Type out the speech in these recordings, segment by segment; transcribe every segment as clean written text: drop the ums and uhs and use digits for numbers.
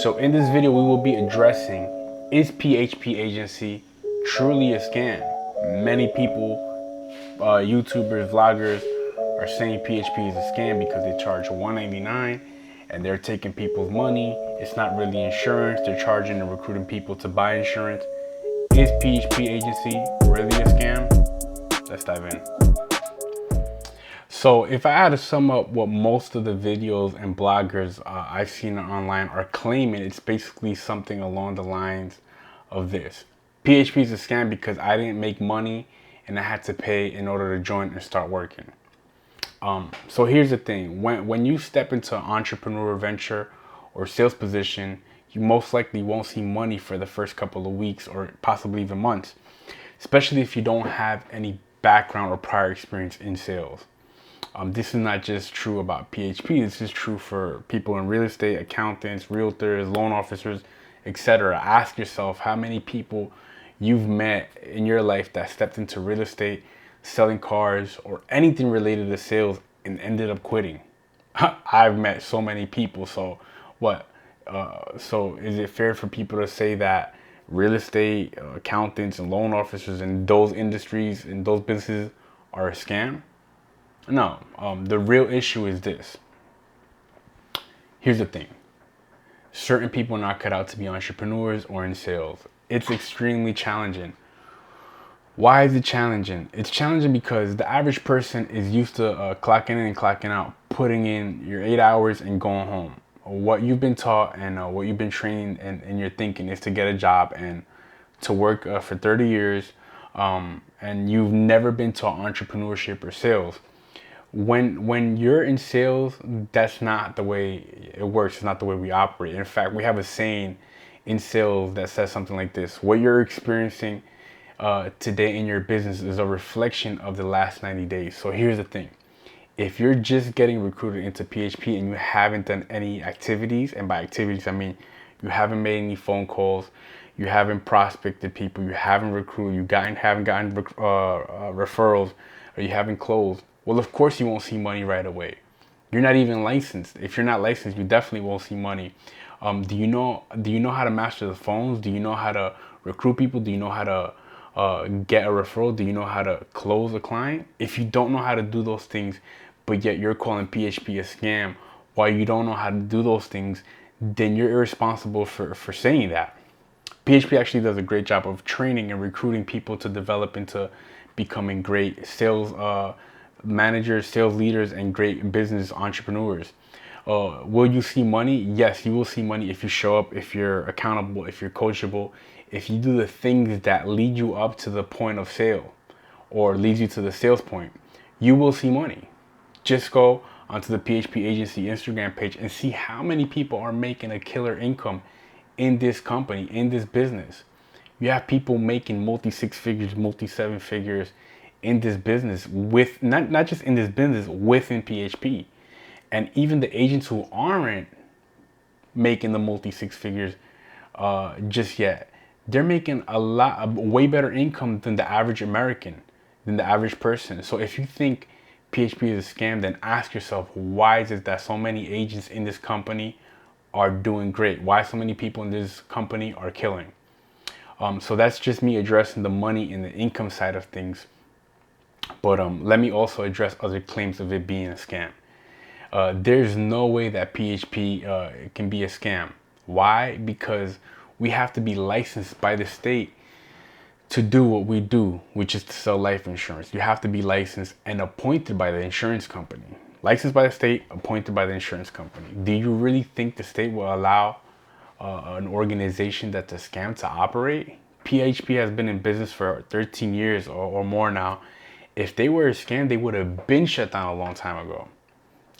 So in this video, we will be addressing, is PHP Agency truly a scam? Many people, YouTubers, vloggers are saying PHP is a scam because they charge $199 and they're taking people's money. It's not really insurance. They're charging and recruiting people to buy insurance. Is PHP Agency really a scam? Let's dive in. So if I had to sum up what most of the videos and bloggers I've seen online are claiming, it's basically something along the lines of this. PHP is a scam because I didn't make money and I had to pay in order to join and start working. So here's the thing. When you step into an entrepreneur venture or sales position, you most likely won't see money for the first couple of weeks or possibly even months, especially if you don't have any background or prior experience in sales. This is not just true about PHP. This is true for people in real estate, accountants, realtors, loan officers, etc. Ask yourself how many people you've met in your life that stepped into real estate, selling cars, or anything related to sales and ended up quitting. I've met so many people. So what? So is it fair for people to say that real estate, accountants, and loan officers in those industries, in those businesses are a scam? No, the real issue is this. Here's the thing. Certain people are not cut out to be entrepreneurs or in sales. It's extremely challenging. Why is it challenging? It's challenging because the average person is used to clocking in and clocking out, putting in your 8 hours and going home. What you've been taught and what you've been trained and your thinking is to get a job and to work for 30 years, and you've never been taught entrepreneurship or sales. When you're in sales, that's not the way it works. It's not the way we operate. In fact, we have a saying in sales that says something like this: what you're experiencing today in your business is a reflection of the last 90 days. So here's the thing. If you're just getting recruited into PHP and you haven't done any activities, and by activities I mean you haven't made any phone calls, you haven't prospected people, you haven't recruited, haven't gotten referrals, or you haven't closed, well, of course you won't see money right away. You're not even licensed. If you're not licensed, you definitely won't see money. Do you know how to master the phones? Do you know how to recruit people? Do you know how to get a referral? Do you know how to close a client? If you don't know how to do those things, but yet you're calling PHP a scam while you don't know how to do those things, then you're irresponsible for saying that. PHP actually does a great job of training and recruiting people to develop into becoming great sales managers, sales leaders, and great business entrepreneurs. Will you see money? Yes, you will see money if you show up, if you're accountable, if you're coachable, if you do the things that lead you up to the point of sale or leads you to the sales point. You will see money. Just go onto the PHP Agency Instagram page and see how many people are making a killer income in this company, in this business. You have people making multi 6 figures, multi 7 figures in this business, with not just in this business, within PHP. And even the agents who aren't making the multi 6 figures just yet, they're making a way better income than the average American, than the average person. So if you think PHP is a scam, then ask yourself, why is it that so many agents in this company are doing great? Why so many people in this company are killing? So that's just me addressing the money and the income side of things. But let me also address other claims of it being a scam. There's no way that PHP can be a scam. Why? Because we have to be licensed by the state to do what we do, which is to sell life insurance. You have to be licensed and appointed by the insurance company. Licensed by the state, appointed by the insurance company. Do you really think the state will allow an organization that's a scam to operate? PHP has been in business for 13 years or more now. If they were a scam, they would have been shut down a long time ago.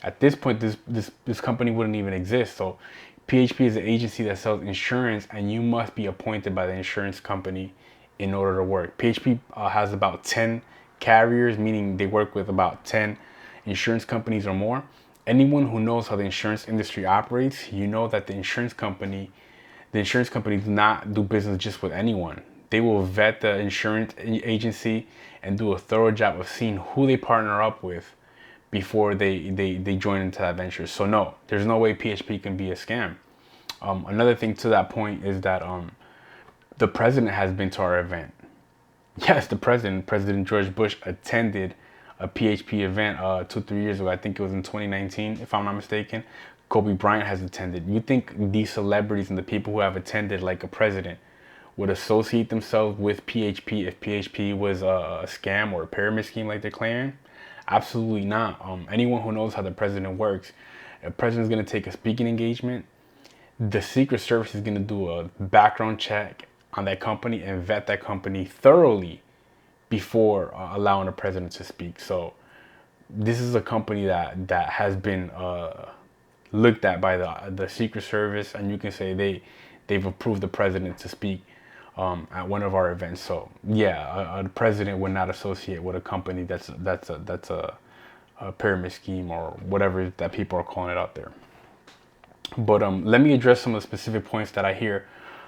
At this point, this company wouldn't even exist. So PHP is an agency that sells insurance, and you must be appointed by the insurance company in order to work. PHP has about 10 carriers, meaning they work with about 10 insurance companies or more. Anyone who knows how the insurance industry operates, you know that the insurance company does not do business just with anyone. They will vet the insurance agency and do a thorough job of seeing who they partner up with before they join into that venture. So no, there's no way PHP can be a scam. Another thing to that point is that the president has been to our event. Yes, the President George Bush attended a PHP event 2-3 years ago. I think it was in 2019, if I'm not mistaken. Kobe Bryant has attended. You think these celebrities and the people who have attended, like a president, would associate themselves with PHP if PHP was a scam or a pyramid scheme like they're claiming? Absolutely not. Anyone who knows how the president works, a president's going to take a speaking engagement. The Secret Service is going to do a background check on that company and vet that company thoroughly before allowing the president to speak. So this is a company that has been looked at by the Secret Service, and you can say they've approved the president to speak at one of our events. So yeah, the president would not associate with a company that's a pyramid scheme or whatever that people are calling it out there. But let me address some of the specific points that I hear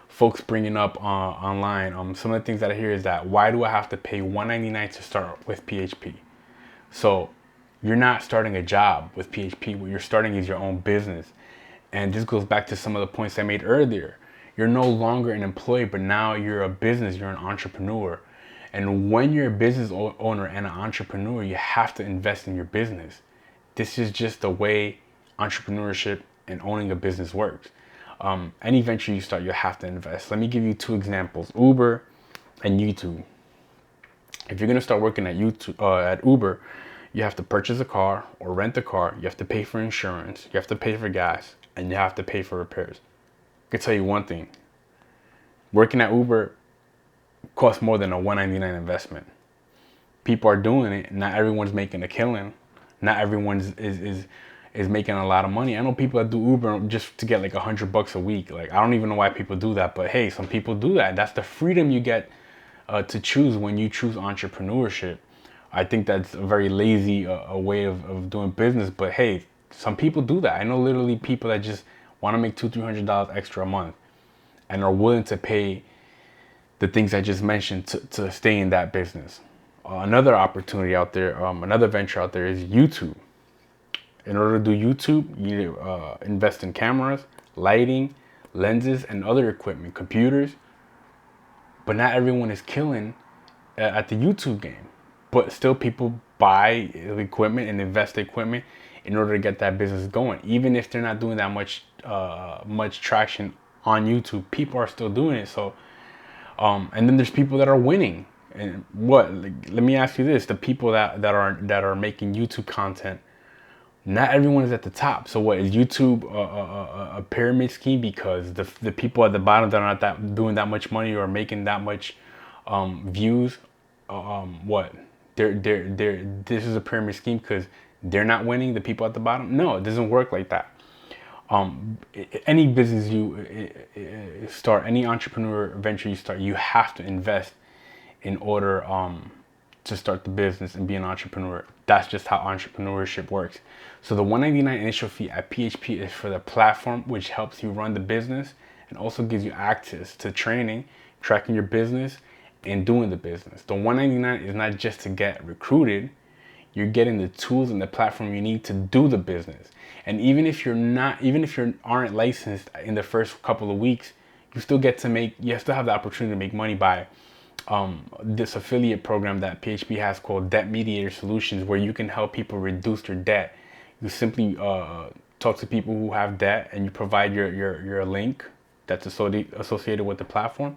folks bringing up online. Some of the things that I hear is that, why do I have to pay $199 to start with PHP? So you're not starting a job with PHP. What you're starting is your own business. And this goes back to some of the points I made earlier. You're no longer an employee, but now you're a business, you're an entrepreneur. And when you're a business owner and an entrepreneur, you have to invest in your business. This is just the way entrepreneurship and owning a business works. Any venture you start, you have to invest. Let me give you two examples: Uber and YouTube. If you're gonna start working at at Uber, you have to purchase a car or rent a car. You have to pay for insurance. You have to pay for gas, and you have to pay for repairs. I can tell you one thing: working at Uber costs more than a $199 investment. People are doing it. Not everyone's making a killing. Not everyone is making a lot of money. I know people that do Uber just to get like $100 a week. Like, I don't even know why people do that, but hey, some people do that. That's the freedom you get to choose when you choose entrepreneurship. I think that's a very lazy a way of doing business, but hey, some people do that. I know literally people that just want to make $200-300 extra a month and are willing to pay the things I just mentioned to stay in that business. Another opportunity out there, another venture out there is YouTube. In order to do YouTube, you need to invest in cameras, lighting, lenses, and other equipment, computers. But not everyone is killing at the YouTube game. But still, people buy equipment and invest in equipment in order to get that business going. Even if they're not doing that much traction on YouTube, people are still doing it. So, and then there's people that are winning. And let me ask you this: the people that are making YouTube content, not everyone is at the top. So what, is YouTube a pyramid scheme because the people at the bottom that are not doing that much money or making that much views, this is a pyramid scheme because they're not winning, the people at the bottom? No, it doesn't work like that. Any business you start, any entrepreneur venture you start, you have to invest in order to start the business and be an entrepreneur. That's just how entrepreneurship works. So the $199 initial fee at PHP is for the platform, which helps you run the business and also gives you access to training, tracking your business, and doing the business. The $199 is not just to get recruited. You're getting the tools and the platform you need to do the business. And even if you aren't licensed in the first couple of weeks, you still have the opportunity to make money by this affiliate program that PHP has called Debt Mediator Solutions, where you can help people reduce their debt. You simply talk to people who have debt, and you provide your link that's associated with the platform.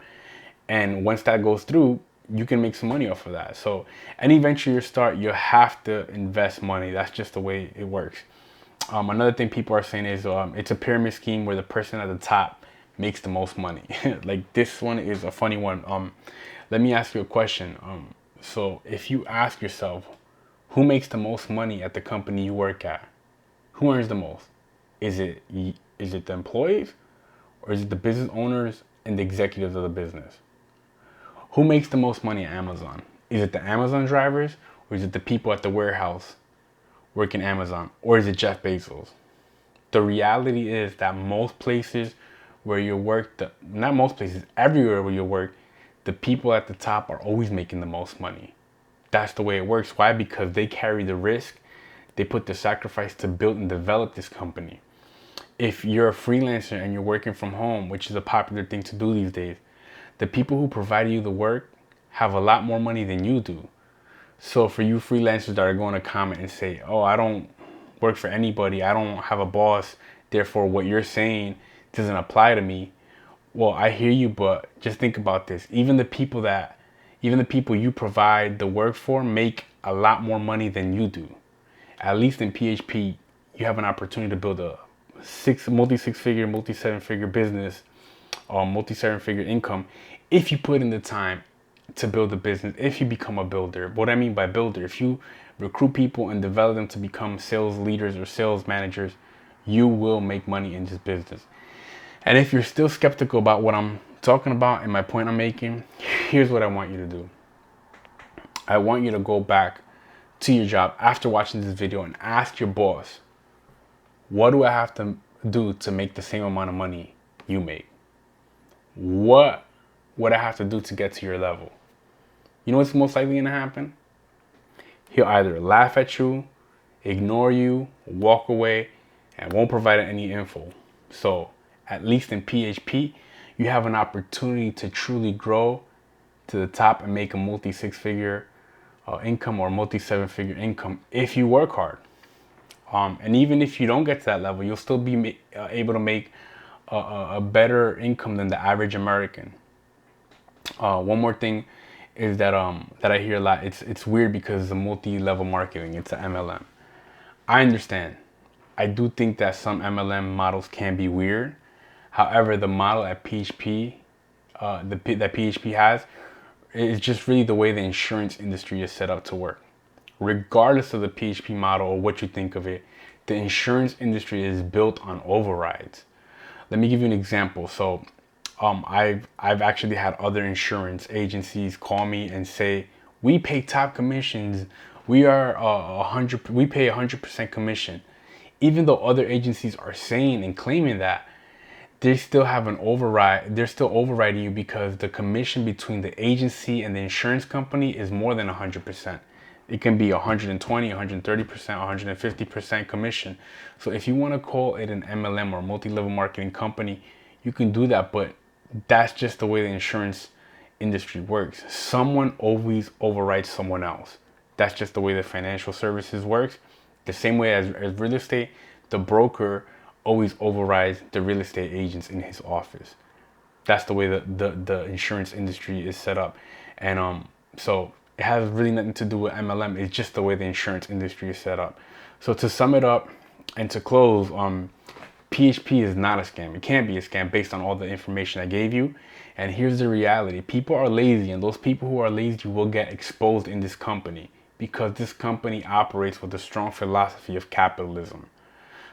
And once that goes through, you can make some money off of that. So any venture you start, you have to invest money. That's just the way it works. Another thing people are saying is it's a pyramid scheme where the person at the top makes the most money. Like, this one is a funny one. Let me ask you a question. So if you ask yourself, who makes the most money at the company you work at? Who earns the most? Is it the employees, or is it the business owners and the executives of the business? Who makes the most money at Amazon? Is it the Amazon drivers, or is it the people at the warehouse working Amazon, or is it Jeff Bezos? The reality is that most places where you work, not most places, everywhere where you work, the people at the top are always making the most money. That's the way it works. Why? Because they carry the risk. They put the sacrifice to build and develop this company. if you're a freelancer and you're working from home, which is a popular thing to do these days, the people who provide you the work have a lot more money than you do. So for you freelancers that are going to comment and say, oh, I don't work for anybody, I don't have a boss, therefore what you're saying doesn't apply to me. Well, I hear you, but just think about this. Even the people you provide the work for make a lot more money than you do. At least in PHP, you have an opportunity to build a multi-six-figure, multi-seven-figure business, or multi-seven-figure income if you put in the time to build a business, if you become a builder. What I mean by builder, if you recruit people and develop them to become sales leaders or sales managers, you will make money in this business. And if you're still skeptical about what I'm talking about and my point I'm making, here's what I want you to do. I want you to go back to your job after watching this video and ask your boss, what do I have to do to make the same amount of money you make? What would I have to do to get to your level? You know what's most likely going to happen? He'll either laugh at you, ignore you, walk away, and won't provide any info. So at least in PHP, you have an opportunity to truly grow to the top and make a multi-six-figure income or multi-seven-figure income if you work hard. And even if you don't get to that level, you'll still be able to make a better income than the average American. One more thing is that that I hear a lot. It's weird because it's a multi-level marketing. It's an MLM. I understand. I do think that some MLM models can be weird. However, the model at PHP, that PHP has, is just really the way the insurance industry is set up to work. Regardless of the PHP model or what you think of it, the insurance industry is built on overrides. Let me give you an example. So I've actually had other insurance agencies call me and say, we pay top commissions. We are we pay 100% commission. Even though other agencies are saying and claiming that, they still have an override. They're still overriding you because the commission between the agency and the insurance company is more than 100%. It can be 120, 130%, 150% commission. So if you want to call it an MLM or multi-level marketing company, you can do that, but that's just the way the insurance industry works. Someone always overrides someone else. That's just the way the financial services works. The same way as real estate, the broker always overrides the real estate agents in his office. That's the way the insurance industry is set up. And so it has really nothing to do with MLM. It's just the way the insurance industry is set up. So to sum it up and to close, PHP is not a scam. It can't be a scam based on all the information I gave you. And here's the reality. People are lazy, and those people who are lazy will get exposed in this company because this company operates with a strong philosophy of capitalism.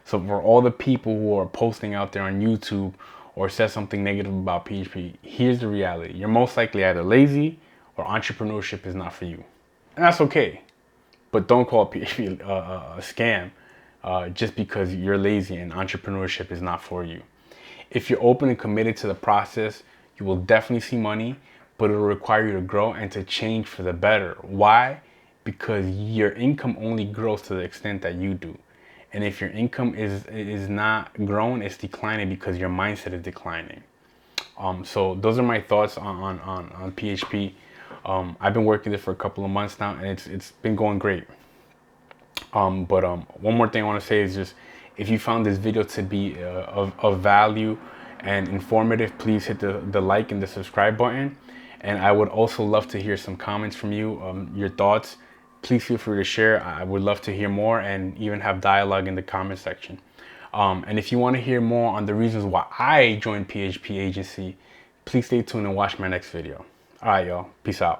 So for all the people who are posting out there on YouTube or said something negative about PHP, here's the reality. You're most likely either lazy or entrepreneurship is not for you. And that's okay. But don't call PHP a scam just because you're lazy and entrepreneurship is not for you. If you're open and committed to the process, you will definitely see money, but it'll require you to grow and to change for the better. Why? Because your income only grows to the extent that you do. And if your income is not growing, it's declining because your mindset is declining. So those are my thoughts on PHP. I've been working this for a couple of months now, and it's been going great. But one more thing I want to say is just, if you found this video to be of value and informative, please hit the like and the subscribe button. And I would also love to hear some comments from you, your thoughts. Please feel free to share. I would love to hear more and even have dialogue in the comment section. And if you want to hear more on the reasons why I joined PHP Agency, please stay tuned and watch my next video. All right, y'all. Peace out.